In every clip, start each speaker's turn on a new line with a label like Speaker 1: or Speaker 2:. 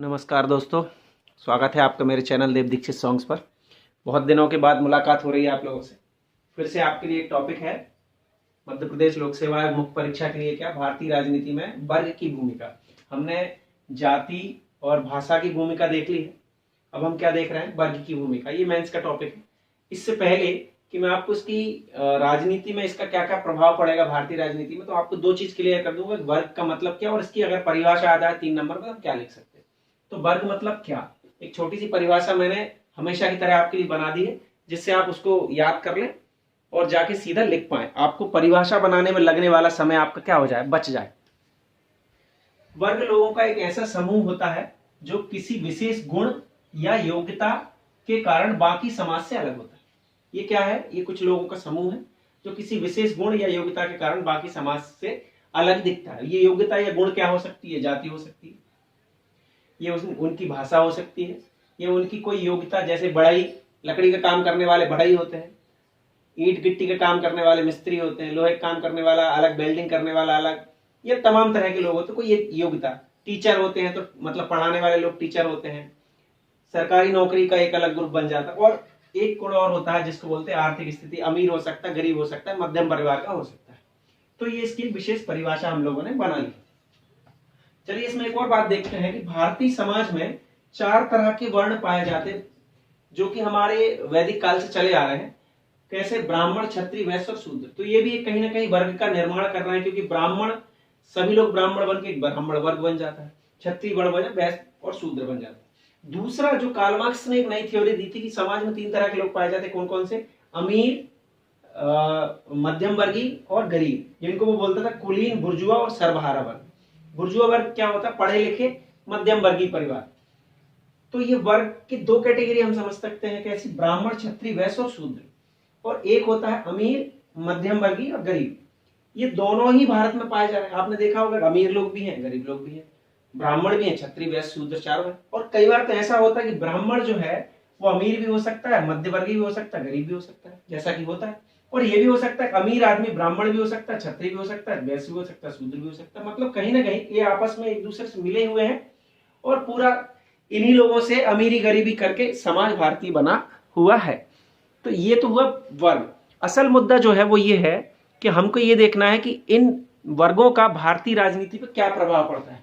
Speaker 1: नमस्कार दोस्तों, स्वागत है आपका मेरे चैनल देव दीक्षित सॉन्ग्स पर। बहुत दिनों के बाद मुलाकात हो रही है आप लोगों से। फिर से आपके लिए एक टॉपिक है मध्य प्रदेश लोक सेवा आयोग मुख्य परीक्षा के लिए क्या भारतीय राजनीति में वर्ग की भूमिका। हमने जाति और भाषा की भूमिका देख ली है, अब हम क्या देख रहे हैं, वर्ग की भूमिका। ये मेंस का टॉपिक है। इससे पहले कि मैं आपको इसकी राजनीति में इसका क्या क्या प्रभाव पड़ेगा भारतीय राजनीति में, तो आपको दो चीज क्लियर कर दूंगा। वर्ग का मतलब क्या और इसकी अगर परिभाषा आ जाए 3 नंबर पर हम क्या लिख सकते हैं। तो वर्ग मतलब क्या, एक छोटी सी परिभाषा मैंने हमेशा की तरह आपके लिए बना दी है, जिससे आप उसको याद कर लें और जाके सीधा लिख पाए। आपको परिभाषा बनाने में लगने वाला समय आपका क्या हो जाए, बच जाए। वर्ग लोगों का एक ऐसा समूह होता है जो किसी विशेष गुण या योग्यता के कारण बाकी समाज से अलग होता है। ये क्या है, ये कुछ लोगों का समूह है जो किसी विशेष गुण या योग्यता के कारण बाकी समाज से अलग दिखता है। ये योग्यता या गुण क्या हो सकती है, जाति हो सकती है, ये उनकी भाषा हो सकती है, ये उनकी कोई योग्यता, जैसे बढ़ई, लकड़ी का काम करने वाले बढ़ई होते हैं, ईंट गिट्टी का काम करने वाले मिस्त्री होते हैं, लोहे का काम करने वाला अलग, वेल्डिंग करने वाला अलग, ये तमाम तरह के लोग होते हैं। कोई ये योग्यता, टीचर होते हैं तो मतलब पढ़ाने वाले लोग टीचर होते हैं, सरकारी नौकरी का एक अलग ग्रुप बन जाता है। और एक गुण और होता है जिसको बोलते हैं आर्थिक स्थिति, अमीर हो सकता है, गरीब हो सकता है, मध्यम परिवार का हो सकता है। तो ये इसकी विशेष परिभाषा हम लोगों ने बना ली। चलिए इसमें एक और बात देखते हैं कि भारतीय समाज में 4 तरह के वर्ण पाए जाते हैं जो कि हमारे वैदिक काल से चले आ रहे हैं। कैसे, ब्राह्मण, क्षत्रिय, वैश्य और शूद्र। तो ये भी कहीं ना कहीं वर्ग का निर्माण कर रहे हैं, क्योंकि ब्राह्मण, सभी लोग ब्राह्मण बन के ब्राह्मण वर्ग बन जाता है, क्षत्रिय वर्ण बन, वैश्य और शूद्र बन जाता है। दूसरा, जो कार्ल मार्क्स ने एक नई थ्योरी दी थी कि समाज में 3 तरह के लोग पाए जाते हैं। कौन कौन से, अमीर, मध्यम वर्गीय और गरीब, जिनको वो बोलता था कुलीन, बुर्जुआ और सर्वहारा वर्ग। बुर्जुआ वर्ग क्या होता है, पढ़े लिखे मध्यम वर्गीय परिवार। तो ये वर्ग की 2 कैटेगरी हम समझ सकते हैं, कैसी, ब्राह्मण, क्षत्रिय, वैश्य और शूद्र। और एक होता है अमीर, मध्यम वर्गीय और गरीब। ये दोनों ही भारत में पाए जा रहे हैं। आपने देखा होगा अमीर लोग भी हैं, गरीब लोग भी हैं, ब्राह्मण भी हैं, क्षत्रिय, वैश्य, शूद्र, चारों हैं। और कई बार तो ऐसा होता है कि ब्राह्मण जो है वो अमीर भी हो सकता है, मध्य वर्गीय भी हो सकता है, गरीब भी हो सकता है, जैसा कि होता है। और ये भी हो सकता है अमीर आदमी ब्राह्मण भी हो सकता है, क्षत्रिय भी हो सकता है, वैश्य भी हो सकता है, शूद्र भी हो सकता है। मतलब कहीं ना कहीं ये आपस में एक दूसरे से मिले हुए हैं और पूरा इन्हीं लोगों से अमीरी गरीबी करके समाज भारतीय बना हुआ है। तो ये तो हुआ वर्ग। असल मुद्दा जो है वो ये है कि हमको ये देखना है कि इन वर्गों का भारतीय राजनीति पर क्या प्रभाव पड़ता है।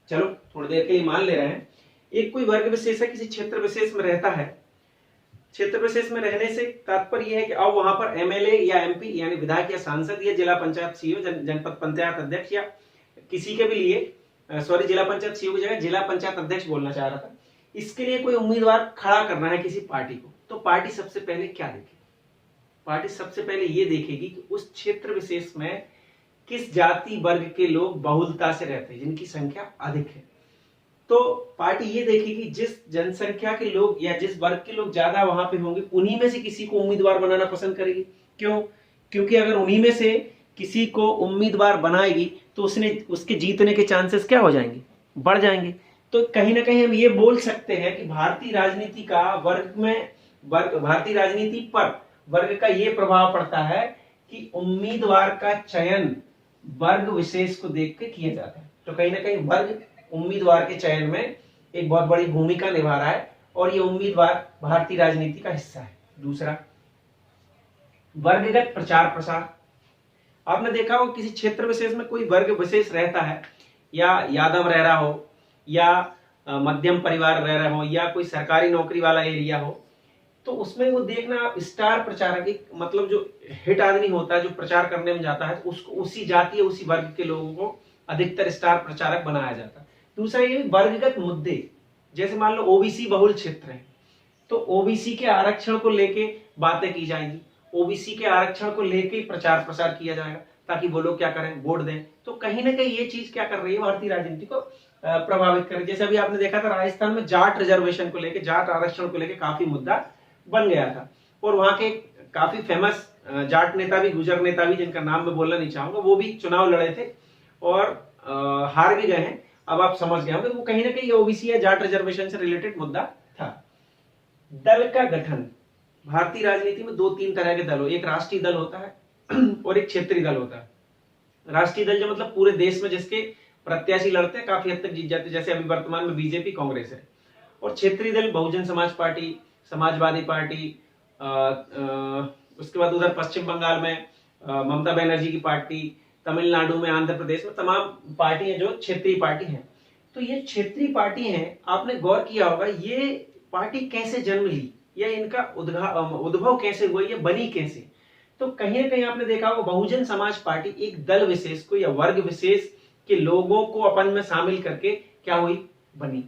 Speaker 1: चलो थोड़ी देर के लिए मान ले रहे हैं, एक कोई वर्ग विशेष है, किसी क्षेत्र विशेष में रहता है। क्षेत्र विशेष में रहने से तात्पर्य यह है कि अब वहां पर एमएलए या एमपी यानी विधायक या सांसद या जिला पंचायत सीईओ, जनपद पंचायत अध्यक्ष या किसी के भी लिए, सॉरी, जिला पंचायत सीईओ की जगह जिला पंचायत अध्यक्ष बोलना चाह रहा था, इसके लिए कोई उम्मीदवार खड़ा करना है किसी पार्टी को। तो पार्टी सबसे पहले क्या देखेगी, पार्टी सबसे पहले ये देखेगी कि उस क्षेत्र विशेष में किस जाति वर्ग के लोग बहुलता से रहते हैं, जिनकी संख्या अधिक है। तो पार्टी ये देखेगी जिस जनसंख्या के लोग या जिस वर्ग के लोग ज्यादा वहां पे होंगे, उन्हीं में से किसी को उम्मीदवार बनाना पसंद करेगी। क्यों, क्योंकि अगर उन्हीं में से किसी को उम्मीदवार बनाएगी तो उसके जीतने के चांसेस क्या हो जाएंगे, बढ़ जाएंगे। तो कहीं ना कहीं हम ये बोल सकते हैं कि भारतीय राजनीति का भारतीय राजनीति पर वर्ग का ये प्रभाव पड़ता है कि उम्मीदवार का चयन वर्ग विशेष को देख के किया जाता है। तो कहीं ना कहीं वर्ग उम्मीदवार के चयन में एक बहुत बड़ी भूमिका निभा रहा है और ये उम्मीदवार भारतीय राजनीति का हिस्सा है। दूसरा, वर्गगत प्रचार प्रसार। आपने देखा हो किसी क्षेत्र विशेष में कोई वर्ग विशेष रहता है, या यादव रह रहा हो, या मध्यम परिवार रह रहा हो, या कोई सरकारी नौकरी वाला एरिया हो, तो उसमें वो देखना स्टार प्रचारक, मतलब जो हिट आदमी होता है जो प्रचार करने में जाता है, उसको उसी जाति उसी वर्ग के लोगों को अधिकतर स्टार प्रचारक बनाया जाता है। दूसरा ये वर्गगत मुद्दे, जैसे मान लो ओबीसी बहुल क्षेत्र है तो ओबीसी के आरक्षण को लेके बातें की जाएंगी, ओबीसी के आरक्षण को लेके प्रचार प्रसार किया जाएगा ताकि वो लोग क्या करें, वोट दें। तो कहीं ना कहीं ये चीज क्या कर रही है, भारतीय राजनीति को प्रभावित कर रही है। जैसे अभी आपने देखा था राजस्थान में जाट रिजर्वेशन को लेके, जाट आरक्षण को लेके काफी मुद्दा बन गया था और वहां के काफी फेमस जाट नेता भी, गुजर नेता भी, जिनका नाम मैं बोलना नहीं चाहूंगा, वो भी चुनाव लड़े थे और हार भी गए हैं। अब आप समझ गए होंगे वो कहीं ना कहीं ओबीसी या जाट रिजर्वेशन से रिलेटेड मुद्दा था। दल का गठन। भारतीय राजनीति में 2-3 तरह के दल हो, एक राष्ट्रीय दल होता है और एक क्षेत्रीय दल होता है। राष्ट्रीय दल जो मतलब पूरे देश में जिसके प्रत्याशी लड़ते हैं, काफी हद तक जीत जाते हैं, जैसे अभी वर्तमान में बीजेपी कांग्रेस है। और क्षेत्रीय दल बहुजन समाज पार्टी, समाजवादी पार्टी, उसके बाद उधर पश्चिम बंगाल में ममता बनर्जी की पार्टी, तमिलनाडु में, आंध्र प्रदेश में तमाम पार्टियां जो क्षेत्रीय पार्टी हैं। तो ये क्षेत्रीय पार्टी हैं, आपने गौर किया होगा ये पार्टी कैसे जन्म ली या इनका उद्भव कैसे हुआ, ये बनी कैसे। तो कहीं ना कहीं आपने देखा होगा बहुजन समाज पार्टी एक दल विशेष को या वर्ग विशेष के लोगों को अपन में शामिल करके क्या हुई, बनी।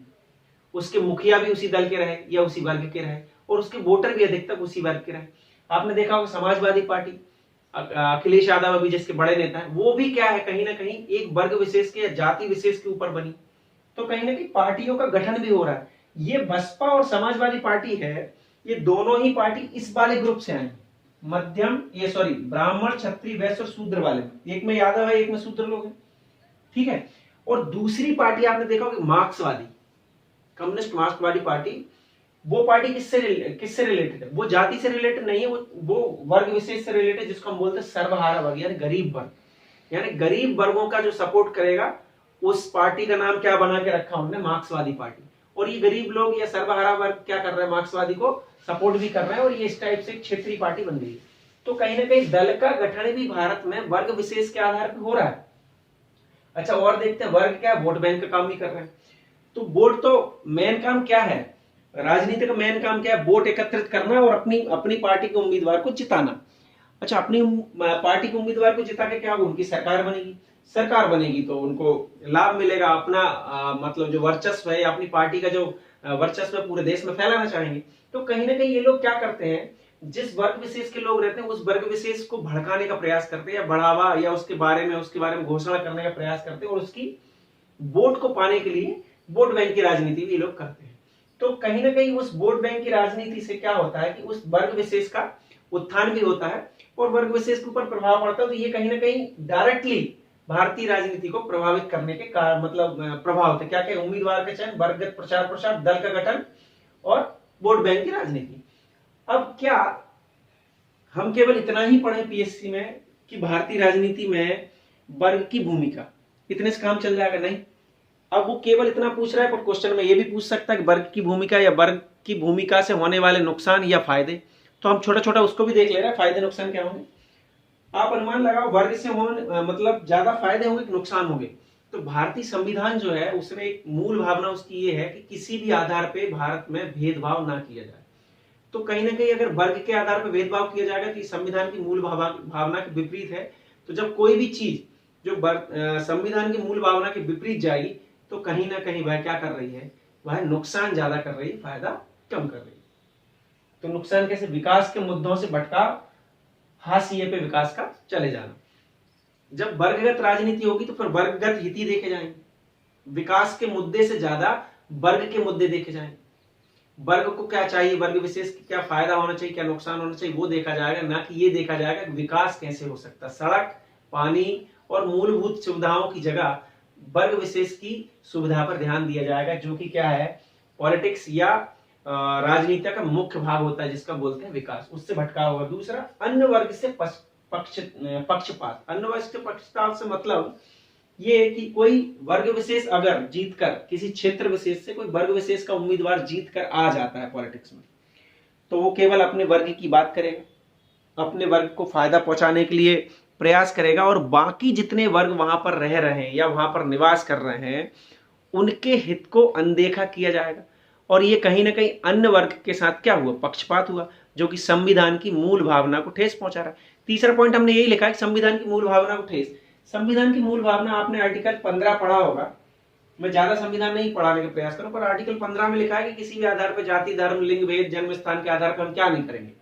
Speaker 1: उसके मुखिया भी उसी दल के रहे या उसी वर्ग के रहे और उसके वोटर भी अधिकतर उसी वर्ग के रहे। आपने देखा होगा समाजवादी पार्टी, अखिलेश यादव अभी जिसके बड़े नेता हैं, वो भी क्या है, कहीं ना कहीं एक वर्ग विशेष के या जाति विशेष के ऊपर बनी। तो कहीं ना कहीं पार्टियों का गठन भी हो रहा है। ये बसपा और समाजवादी पार्टी है, ये दोनों ही पार्टी इस वाले ग्रुप से आए, मध्यम ब्राह्मण, क्षत्रिय, वैश्य और शूद्र वाले में। एक में यादव है, एक में शूद्र लोग हैं, ठीक है। और दूसरी पार्टी आपने देखा होगा मार्क्सवादी, कम्युनिस्ट मार्क्सवादी पार्टी, वो पार्टी किससे रिलेटेड है, वो जाति से रिलेटेड नहीं है, वो वर्ग विशेष से रिलेटेड, जिसको हम बोलते हैं सर्वहारा वर्ग यानी गरीब वर्ग, यानी गरीब वर्गों का जो सपोर्ट करेगा उस पार्टी का नाम क्या बना के रखा उन्होंने, मार्क्सवादी पार्टी। और ये गरीब लोग या सर्वहारा वर्ग क्या कर रहे हैं, मार्क्सवादी को सपोर्ट भी कर रहे हैं और ये इस टाइप से क्षेत्रीय पार्टी बन गई। तो कहीं ना कहीं दल का गठन भी भारत में वर्ग विशेष के आधार पर हो रहा है। अच्छा, और देखते हैं वर्ग क्या है, वोट बैंक का काम भी कर रहे हैं। तो वोट तो मेन काम क्या है, राजनीति का मेन काम क्या है, वोट एकत्रित करना और अपनी पार्टी के उम्मीदवार को जिताना। अच्छा, अपनी पार्टी के उम्मीदवार को जिता के क्या होगा, उनकी सरकार बनेगी। सरकार बनेगी तो उनको लाभ मिलेगा, अपना मतलब जो वर्चस्व है, अपनी पार्टी का जो वर्चस्व है पूरे देश में फैलाना चाहेंगे। तो कहीं ना कहीं ये लोग क्या करते हैं, जिस वर्ग विशेष के लोग रहते हैं उस वर्ग विशेष को भड़काने का प्रयास करते हैं या बढ़ावा या उसके बारे में घोषणा करने का प्रयास करते हैं और उसकी वोट को पाने के लिए वोट बैंक की राजनीति भी ये लोग करते हैं। तो कहीं ना कहीं उस वोट बैंक की राजनीति से क्या होता है कि उस वर्ग विशेष का उत्थान भी होता है और वर्ग विशेष के ऊपर प्रभाव पड़ता है। तो ये कहीं ना कहीं डायरेक्टली भारतीय राजनीति को प्रभावित करने के प्रभाव थे। क्या क्या, उम्मीदवार का चयन, वर्गगत प्रचार प्रसार, दल का गठन और वोट बैंक की राजनीति। अब क्या हम केवल इतना ही पढ़े पीएससी में कि भारतीय राजनीति में वर्ग की भूमिका, इतने से काम चल जाएगा? नहीं। अब वो केवल इतना पूछ रहा है, पर क्वेश्चन में ये भी पूछ सकता है कि वर्ग की भूमिका या वर्ग की भूमिका से होने वाले नुकसान या फायदे। तो हम छोटा छोटा उसको भी देख ले रहे हैं, फायदे नुकसान क्या होंगे। आप अनुमान लगाओ वर्ग से मतलब ज्यादा फायदे होंगे कि नुकसान होंगे। तो भारतीय संविधान जो है उसमें एक मूल भावना उसकी ये है कि किसी भी आधार पे भारत में भेदभाव ना किया जाए। तो कहीं ना कहीं अगर वर्ग के आधार पर भेदभाव किया जाएगा तो संविधान की मूल भावना के विपरीत है। तो जब कोई भी चीज जो संविधान की मूल भावना के विपरीत जाएगी तो कहीं ना कहीं वह क्या कर रही है, वह नुकसान ज्यादा कर रही है, फायदा कम कर रही है। तो नुकसान कैसे, विकास के मुद्दों से भटकाव, हाशिए पे विकास का चले जाना। जब वर्गगत राजनीति होगी तो फिर वर्गगत हित ही देखे जाएंगे, विकास के मुद्दे से ज्यादा वर्ग के मुद्दे देखे जाएंगे। वर्ग को क्या चाहिए, वर्ग विशेष क्या फायदा होना चाहिए, क्या नुकसान होना चाहिए, वो देखा जाएगा, ना कि ये देखा जाएगा कि विकास कैसे हो सकता। सड़क, पानी और मूलभूत सुविधाओं की जगह वर्ग विशेष की सुविधा पर ध्यान दिया जाएगा, जो कि क्या है, पॉलिटिक्स या राजनीति का मुख्य भाग होता है, जिसका बोलते हैं विकास। उससे भटकाव होगा। दूसरा, अन्य वर्ग से पक्षपात। अन्य वर्ग से पक्षपात से मतलब ये है कि कोई वर्ग विशेष अगर जीतकर, किसी क्षेत्र विशेष से कोई वर्ग विशेष का उम्मीदवार जीतकर आ जाता है पॉलिटिक्स में, तो वो केवल अपने वर्ग की बात करेगा, अपने वर्ग को फायदा पहुंचाने के लिए प्रयास करेगा और बाकी जितने वर्ग वहां पर रह रहे हैं या वहां पर निवास कर रहे हैं उनके हित को अनदेखा किया जाएगा। और ये कहीं ना कहीं अन्य वर्ग के साथ क्या हुआ, पक्षपात हुआ, जो कि संविधान की मूल भावना को ठेस पहुंचा रहा है। तीसरा पॉइंट हमने यही लिखा है कि संविधान की मूल भावना को ठेस। संविधान की मूल भावना आपने आर्टिकल 15 पढ़ा होगा, मैं ज्यादा संविधान नहीं पढ़ाने का प्रयास करूं, पर आर्टिकल 15 में लिखा है कि किसी भी आधार पर जाति, धर्म, लिंग भेद, जन्म स्थान के आधार पर हम क्या नहीं करेंगे,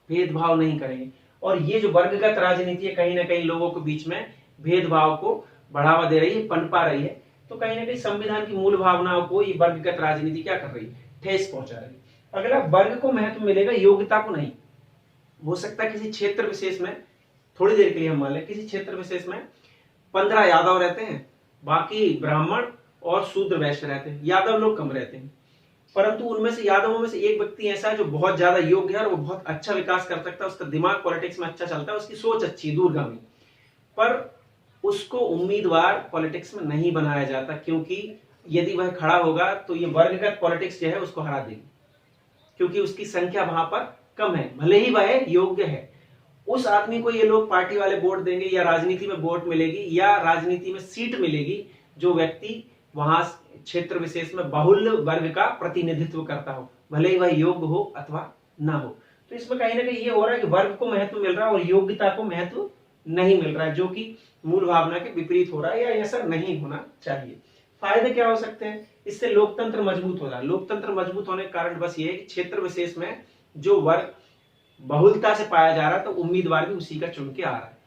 Speaker 1: भेदभाव नहीं करेंगे। और ये जो वर्गगत राजनीति है कहीं ना कहीं लोगों के बीच में भेदभाव को बढ़ावा दे रही है, पनपा रही है। तो कहीं ना कहीं संविधान की मूल भावनाओं को ये वर्गगत राजनीति क्या कर रही है, ठेस पहुंचा रही है। अगला, वर्ग को महत्व मिलेगा, योग्यता को नहीं। हो सकता है किसी क्षेत्र विशेष में, थोड़ी देर के लिए हम मान लें किसी क्षेत्र विशेष में 15 यादव रहते हैं, बाकी ब्राह्मण और शूद्र वैश्य रहते हैं, यादव लोग कम रहते हैं, परंतु उनमें से यादवों में से एक व्यक्ति ऐसा है जो बहुत ज्यादा योग्य है और वो बहुत अच्छा विकास कर सकता है, उसका दिमाग पॉलिटिक्स में अच्छा चलता है, उसकी सोच अच्छी दूरगामी, पर उसको उम्मीदवार पॉलिटिक्स में नहीं बनाया जाता, क्योंकि यदि वह खड़ा होगा तो ये वर्गगत पॉलिटिक्स जो है उसको हरा देगी, क्योंकि उसकी संख्या वहां पर कम है, भले ही वह योग्य है। उस आदमी को ये लोग पार्टी वाले वोट देंगे, या राजनीति में वोट मिलेगी, या राजनीति में सीट मिलेगी, जो व्यक्ति वहां क्षेत्र विशेष में बहुल वर्ग का प्रतिनिधित्व करता हो, भले ही वह योग्य हो अथवा ना हो। तो इसमें कहीं ना कहीं ये हो रहा है कि वर्ग को महत्व मिल रहा है और योग्यता को महत्व नहीं मिल रहा है, जो कि मूल भावना के विपरीत हो रहा है, या ऐसा नहीं होना चाहिए। फायदे क्या हो सकते हैं? इससे लोकतंत्र मजबूत हो रहा है। लोकतंत्र मजबूत होने के कारण बस ये है कि क्षेत्र विशेष में जो वर्ग बहुलता से पाया जा रहा है, तो उम्मीदवार भी उसी का चुन के आ रहा है,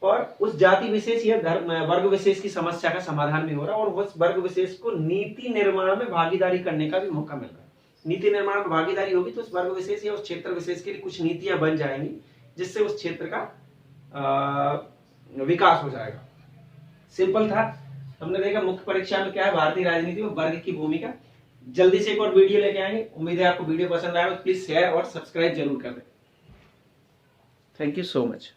Speaker 1: और उस जाति विशेष या वर्ग विशेष की समस्या का समाधान भी हो रहा है, और उस वर्ग विशेष को नीति निर्माण में भागीदारी करने का भी मौका मिल रहा है। नीति निर्माण में भागीदारी होगी तो उस वर्ग विशेष या उस क्षेत्र विशेष के लिए कुछ नीतियां बन जाएंगी, जिससे उस क्षेत्र का विकास हो जाएगा। सिंपल था। हमने देखा मुख्य परीक्षा में क्या है, भारतीय राजनीति में वर्ग की भूमिका। जल्दी से एक और वीडियो लेके आएंगे। उम्मीद है आपको वीडियो पसंद आया तो प्लीज शेयर और सब्सक्राइब जरूर कर दें। Thank you so much.